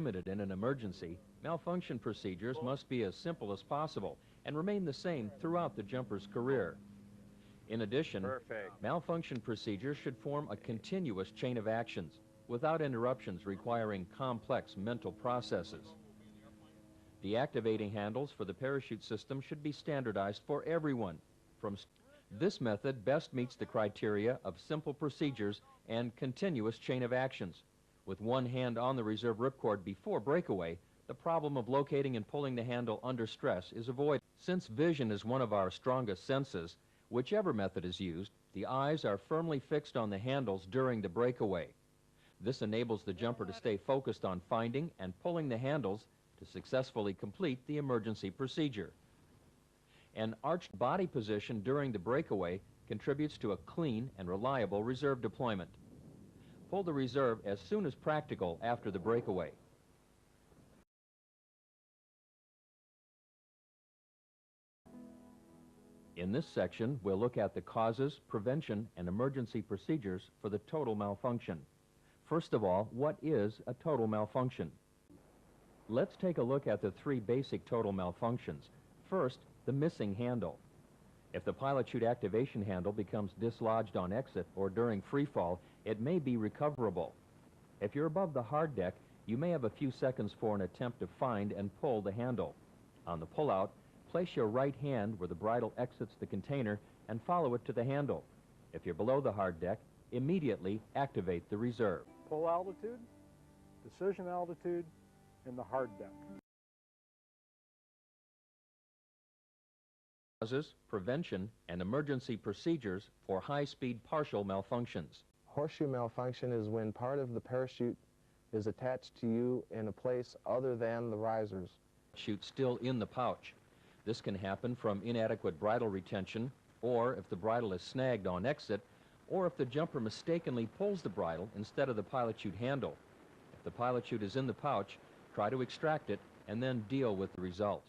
limited in an emergency, malfunction procedures must be as simple as possible and remain the same throughout the jumper's career. In addition, malfunction procedures should form a continuous chain of actions without interruptions requiring complex mental processes. Deactivating handles for the parachute system should be standardized for everyone. This method best meets the criteria of simple procedures and continuous chain of actions. With one hand on the reserve ripcord before breakaway, the problem of locating and pulling the handle under stress is avoided. Since vision is one of our strongest senses, whichever method is used, the eyes are firmly fixed on the handles during the breakaway. This enables the jumper to stay focused on finding and pulling the handles to successfully complete the emergency procedure. An arched body position during the breakaway contributes to a clean and reliable reserve deployment. Pull the reserve as soon as practical after the breakaway. In this section, we'll look at the causes, prevention, and emergency procedures for the total malfunction. First of all, what is a total malfunction? Let's take a look at the three basic total malfunctions. First, the missing handle. If the pilot chute activation handle becomes dislodged on exit or during free fall, it may be recoverable. If you're above the hard deck, you may have a few seconds for an attempt to find and pull the handle. On the pullout, place your right hand where the bridle exits the container and follow it to the handle. If you're below the hard deck, immediately activate the reserve. Pull altitude, decision altitude, and the hard deck. Causes, prevention, and emergency procedures for high-speed partial malfunctions. Horseshoe malfunction is when part of the parachute is attached to you in a place other than the risers. Chute still in the pouch. This can happen from inadequate bridle retention, or if the bridle is snagged on exit, or if the jumper mistakenly pulls the bridle instead of the pilot chute handle. If the pilot chute is in the pouch, try to extract it and then deal with the result.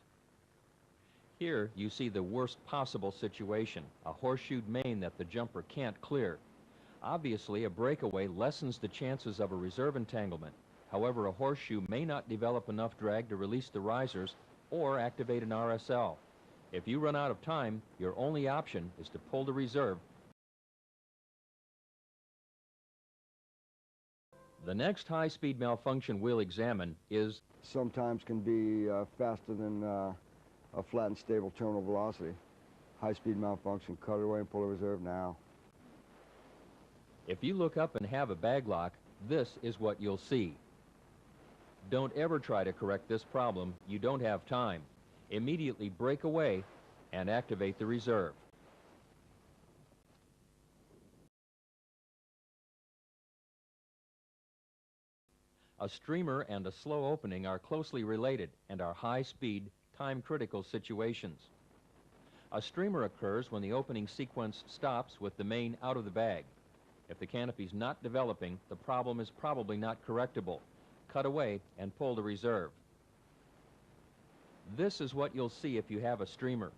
Here you see the worst possible situation, a horseshoed main that the jumper can't clear. Obviously, a breakaway lessens the chances of a reserve entanglement. However, a horseshoe may not develop enough drag to release the risers or activate an RSL. If you run out of time, your only option is to pull the reserve. The next high-speed malfunction we'll examine is sometimes can be faster than a flat and stable terminal velocity. High-speed malfunction, cut it away and pull the reserve now. If you look up and have a bag lock, this is what you'll see. Don't ever try to correct this problem. You don't have time. Immediately break away and activate the reserve. A streamer and a slow opening are closely related and are high-speed, time-critical situations. A streamer occurs when the opening sequence stops with the main out of the bag. If the canopy is not developing, the problem is probably not correctable. Cut away and pull the reserve. This is what you'll see if you have a streamer.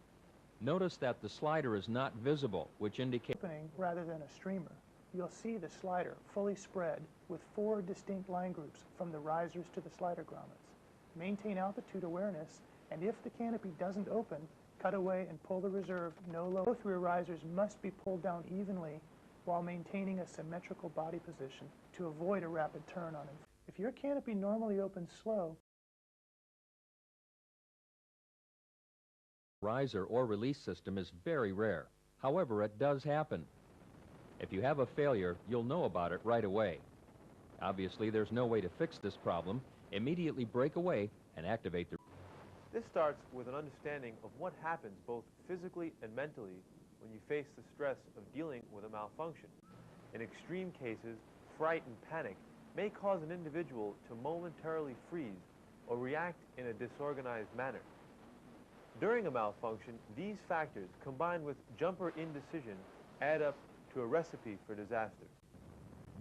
Notice that the slider is not visible, which indicates opening rather than a streamer. You'll see the slider fully spread with 4 distinct line groups from the risers to the slider grommets. Maintain altitude awareness, and if the canopy doesn't open, cut away and pull the reserve no lower. Both rear risers must be pulled down evenly while maintaining a symmetrical body position to avoid a rapid turn on it. If your canopy normally opens slow, riser or release system is very rare. However, it does happen. If you have a failure, you'll know about it right away. Obviously, there's no way to fix this problem. Immediately break away and activate the... This starts with an understanding of what happens both physically and mentally when you face the stress of dealing with a malfunction. In extreme cases, fright and panic may cause an individual to momentarily freeze or react in a disorganized manner. During a malfunction, these factors, combined with jumper indecision, add up to a recipe for disaster.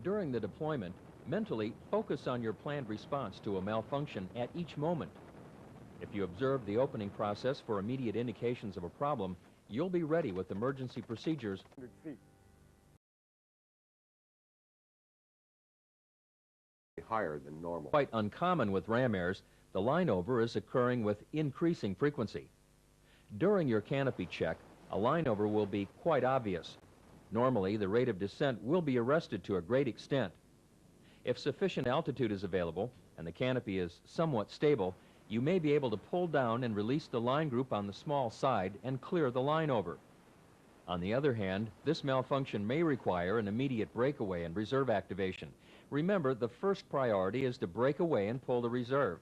During the deployment, mentally focus on your planned response to a malfunction at each moment. If you observe the opening process for immediate indications of a problem, you'll be ready with emergency procedures 100 feet. higher than normal. Quite uncommon with ram airs, the line over is occurring with increasing frequency. During your canopy check, a line over will be quite obvious. Normally, the rate of descent will be arrested to a great extent. If sufficient altitude is available and the canopy is somewhat stable, you may be able to pull down and release the line group on the small side and clear the line over. On the other hand, this malfunction may require an immediate breakaway and reserve activation. Remember, the first priority is to break away and pull the reserve.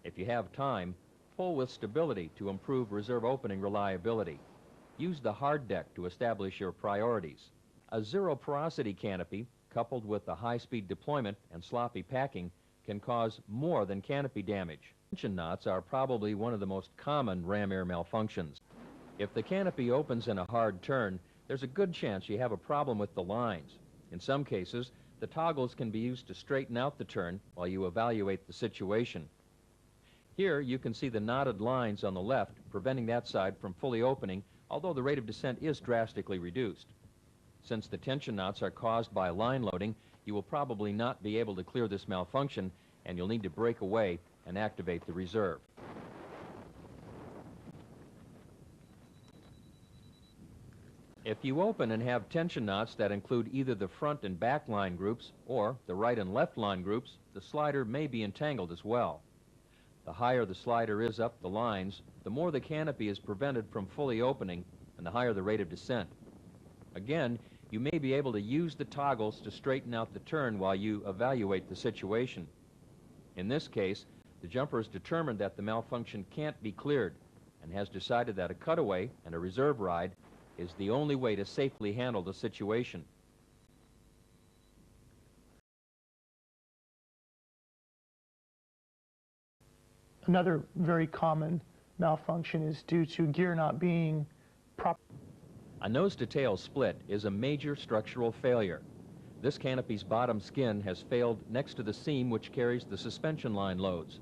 If you have time, pull with stability to improve reserve opening reliability. Use the hard deck to establish your priorities. A zero porosity canopy, coupled with the high-speed deployment and sloppy packing, can cause more than canopy damage. Tension knots are probably one of the most common ram air malfunctions. If the canopy opens in a hard turn, there's a good chance you have a problem with the lines. In some cases, the toggles can be used to straighten out the turn while you evaluate the situation. Here you can see the knotted lines on the left preventing that side from fully opening, although the rate of descent is drastically reduced. Since the tension knots are caused by line loading, you will probably not be able to clear this malfunction, and you'll need to break away and activate the reserve. If you open and have tension knots that include either the front and back line groups or the right and left line groups, the slider may be entangled as well. The higher the slider is up the lines, the more the canopy is prevented from fully opening and the higher the rate of descent. Again, you may be able to use the toggles to straighten out the turn while you evaluate the situation. In this case, the jumper has determined that the malfunction can't be cleared and has decided that a cutaway and a reserve ride is the only way to safely handle the situation. Another very common malfunction is due to gear not being proper. A nose-to-tail split is a major structural failure. This canopy's bottom skin has failed next to the seam which carries the suspension line loads.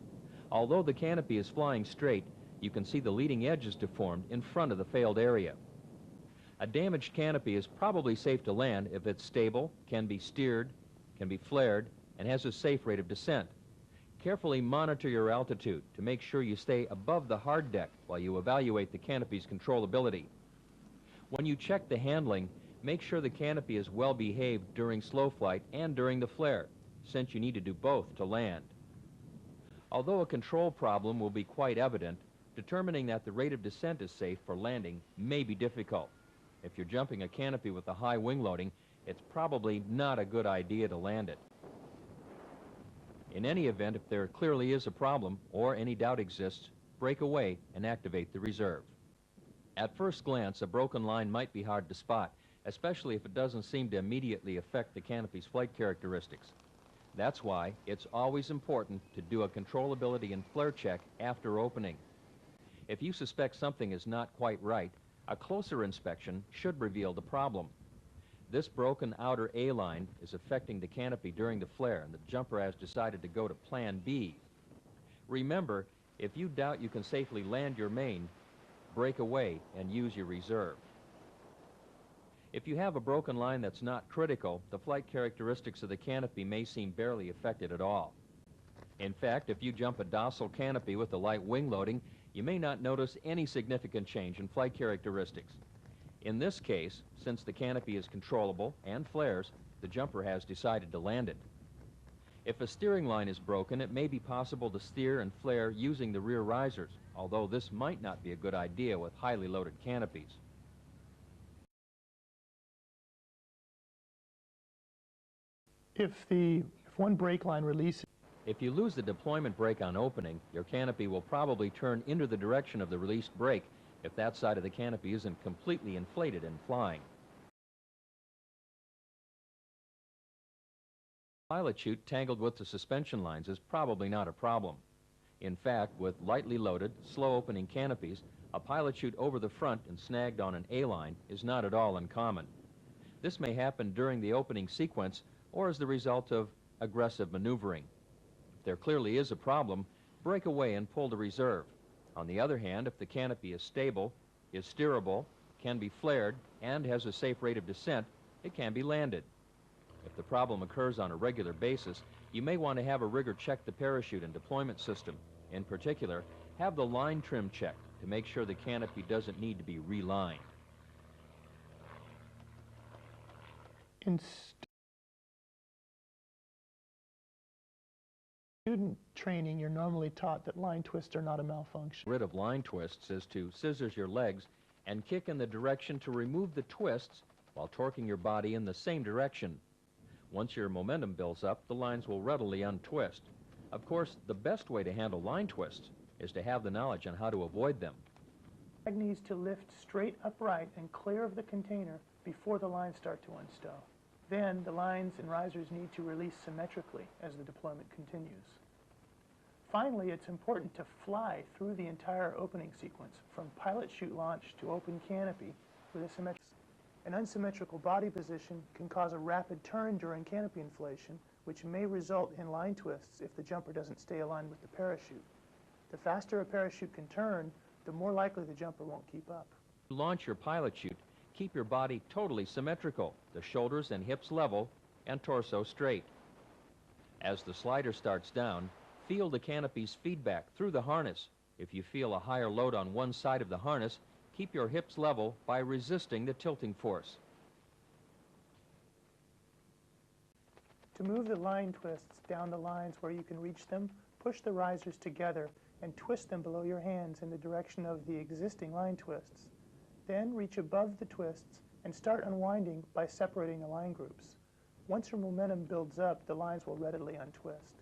Although the canopy is flying straight, you can see the leading edge is deformed in front of the failed area. A damaged canopy is probably safe to land if it's stable, can be steered, can be flared, and has a safe rate of descent. Carefully monitor your altitude to make sure you stay above the hard deck while you evaluate the canopy's controllability. When you check the handling, make sure the canopy is well behaved during slow flight and during the flare, since you need to do both to land. Although a control problem will be quite evident, determining that the rate of descent is safe for landing may be difficult. If you're jumping a canopy with a high wing loading, it's probably not a good idea to land it. In any event, if there clearly is a problem or any doubt exists, break away and activate the reserve. At first glance, a broken line might be hard to spot, especially if it doesn't seem to immediately affect the canopy's flight characteristics. That's why it's always important to do a controllability and flare check after opening. If you suspect something is not quite right, a closer inspection should reveal the problem. This broken outer A line is affecting the canopy during the flare, and the jumper has decided to go to Plan B. Remember, if you doubt you can safely land your main, break away and use your reserve. If you have a broken line that's not critical, the flight characteristics of the canopy may seem barely affected at all. In fact, if you jump a docile canopy with a light wing loading, you may not notice any significant change in flight characteristics. In this case, since the canopy is controllable and flares, the jumper has decided to land it. If a steering line is broken, it may be possible to steer and flare using the rear risers, although this might not be a good idea with highly loaded canopies. If one brake line releases, If you lose the deployment brake on opening, your canopy will probably turn into the direction of the released brake if that side of the canopy isn't completely inflated and flying. Pilot chute tangled with the suspension lines is probably not a problem. In fact, with lightly loaded, slow-opening canopies, a pilot chute over the front and snagged on an A-line is not at all uncommon. This may happen during the opening sequence or as the result of aggressive maneuvering. If there clearly is a problem, break away and pull the reserve. On the other hand, if the canopy is stable, is steerable, can be flared, and has a safe rate of descent, it can be landed. If the problem occurs on a regular basis, You may want to have a rigger check the parachute and deployment system. In particular, have the line trim checked to make sure the canopy doesn't need to be relined. In student training, you're normally taught that line twists are not a malfunction. Rid of line twists is to scissors your legs and kick in the direction to remove the twists while torquing your body in the same direction. Once your momentum builds up, the lines will readily untwist. Of course, the best way to handle line twists is to have the knowledge on how to avoid them. The flag needs to lift straight upright and clear of the container before the lines start to unstow. Then the lines and risers need to release symmetrically as the deployment continues. Finally, it's important to fly through the entire opening sequence, from pilot chute launch to open canopy with a symmetric. An unsymmetrical body position can cause a rapid turn during canopy inflation, which may result in line twists if the jumper doesn't stay aligned with the parachute. The faster a parachute can turn, the more likely the jumper won't keep up. To launch your pilot chute, keep your body totally symmetrical, the shoulders and hips level, and torso straight. As the slider starts down, feel the canopy's feedback through the harness. If you feel a higher load on one side of the harness, keep your hips level by resisting the tilting force. To move the line twists down the lines where you can reach them, push the risers together and twist them below your hands in the direction of the existing line twists. Then reach above the twists and start unwinding by separating the line groups. Once your momentum builds up, the lines will readily untwist.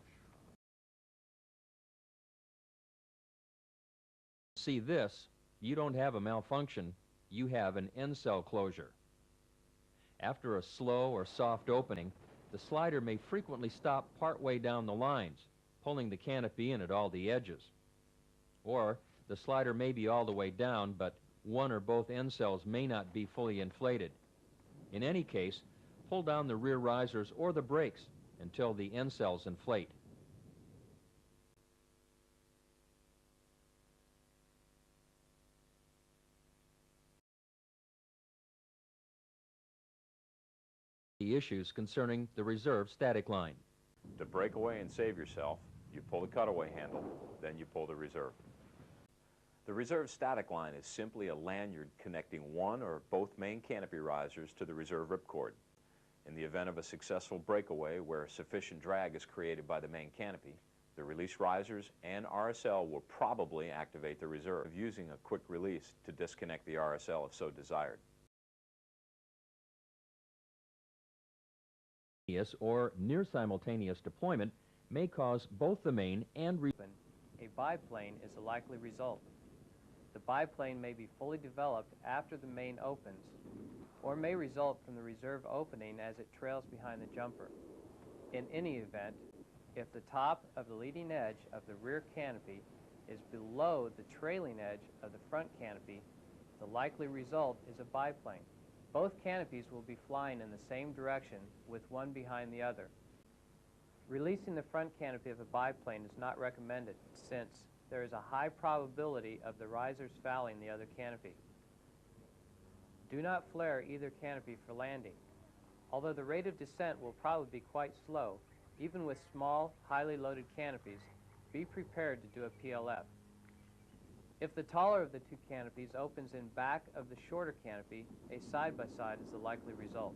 See this, you don't have a malfunction, you have an end cell closure. After a slow or soft opening, the slider may frequently stop partway down the lines, pulling the canopy in at all the edges. Or the slider may be all the way down, but one or both end cells may not be fully inflated. In any case, pull down the rear risers or the brakes until the end cells inflate. The issues concerning the reserve static line. To break away and save yourself, you pull the cutaway handle, then you pull the reserve. The reserve static line is simply a lanyard connecting one or both main canopy risers to the reserve ripcord. In the event of a successful breakaway where sufficient drag is created by the main canopy, the release risers and RSL will probably activate the reserve, using a quick release to disconnect the RSL if so desired. Or near simultaneous deployment may cause both the main and a biplane is a likely result. The biplane may be fully developed after the main opens, or may result from the reserve opening as it trails behind the jumper. In any event, if the top of the leading edge of the rear canopy is below the trailing edge of the front canopy, the likely result is a biplane. Both canopies will be flying in the same direction, with one behind the other. Releasing the front canopy of a biplane is not recommended, since there is a high probability of the risers fouling the other canopy. Do not flare either canopy for landing. Although the rate of descent will probably be quite slow, even with small, highly loaded canopies, be prepared to do a PLF. If the taller of the two canopies opens in back of the shorter canopy, a side-by-side is the likely result.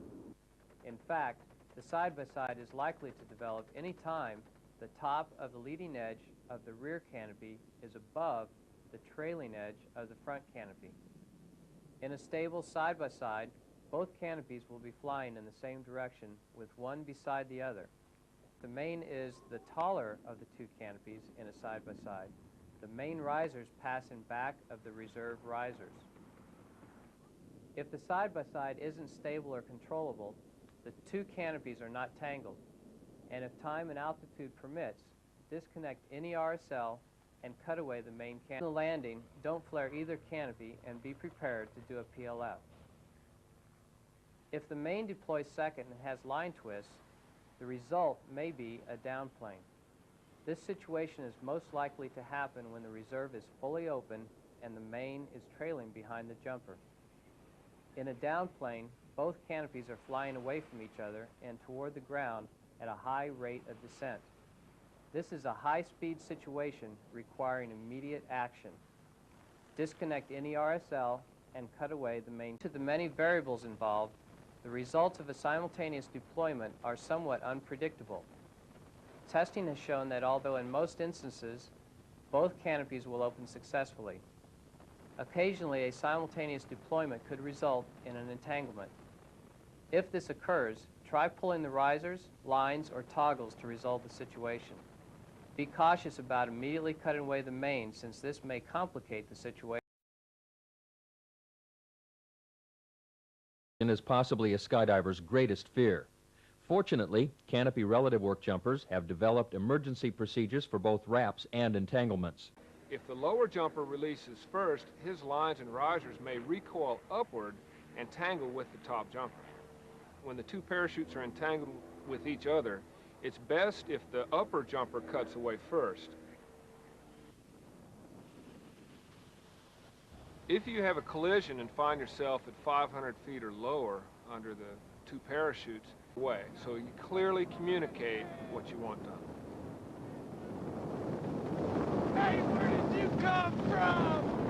In fact, the side-by-side is likely to develop any time the top of the leading edge of the rear canopy is above the trailing edge of the front canopy. In a stable side-by-side, both canopies will be flying in the same direction with one beside the other. The main is the taller of the two canopies in a side-by-side. The main risers pass in back of the reserve risers. If the side-by-side isn't stable or controllable, the two canopies are not tangled, and if time and altitude permits, disconnect any RSL and cut away the main canopy. On the landing, don't flare either canopy and be prepared to do a PLF. If the main deploys second and has line twists, the result may be a downplane. This situation is most likely to happen when the reserve is fully open and the main is trailing behind the jumper. In a downplane, both canopies are flying away from each other and toward the ground at a high rate of descent. This is a high-speed situation requiring immediate action. Disconnect any RSL and cut away the main. To the many variables involved, the results of a simultaneous deployment are somewhat unpredictable. Testing has shown that although in most instances, both canopies will open successfully, occasionally a simultaneous deployment could result in an entanglement. If this occurs, try pulling the risers, lines, or toggles to resolve the situation. Be cautious about immediately cutting away the main, since this may complicate the situation. Is possibly a skydiver's greatest fear. Fortunately, canopy relative work jumpers have developed emergency procedures for both wraps and entanglements. If the lower jumper releases first, his lines and risers may recoil upward and tangle with the top jumper. When the two parachutes are entangled with each other, it's best if the upper jumper cuts away first. If you have a collision and find yourself at 500 feet or lower under the two parachutes away, so you clearly communicate what you want done. Hey, where did you come from?